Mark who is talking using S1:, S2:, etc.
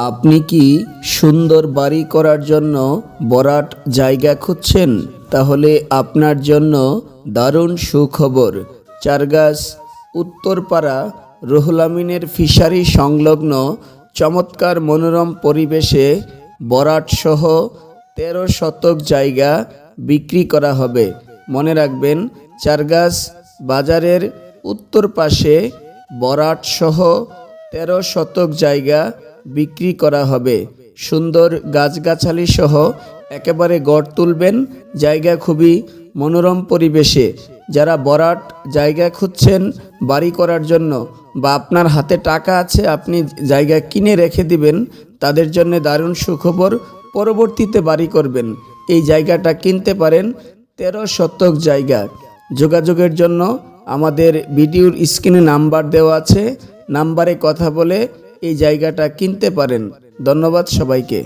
S1: আপনি কি সুন্দর বাড়ি করার জন্য ভরাট জায়গা খুঁজছেন? তাহলে আপনার জন্য দারুণ সুখবর। চারগাছ উত্তরপাড়া রুহুল আমিনের ফিশারি সংলগ্ন চমৎকার মনোরম পরিবেশে ভরাট সহ ১৩ শতক জায়গা বিক্রি করা হবে। মনে রাখবেন, চারগাছ বাজারের উত্তর পাশে ভরাট সহ ১৩ শতক জায়গা বিক্রি করা হবে। সুন্দর গাছগাছালি সহ একেবারে গড় তুলবেন জায়গা খুবই মনোরম পরিবেশে। যারা ভরাট জায়গা খুঁজছেন বাড়ি করার জন্য, বা আপনার হাতে টাকা আছে আপনি জায়গা কিনে রেখে দিবেন, তাদের জন্য দারুণ সুখবর। পরবর্তীতে বাড়ি করবেন, এই জায়গাটা কিনতে পারেন। ১৩ শতক জায়গা। যোগাযোগের জন্য আমাদের ভিডিওর স্ক্রিনে নাম্বার দেওয়া আছে, নাম্বারে কথা বলে এই জায়গাটা কিনতে পারেন। ধন্যবাদ সবাইকে।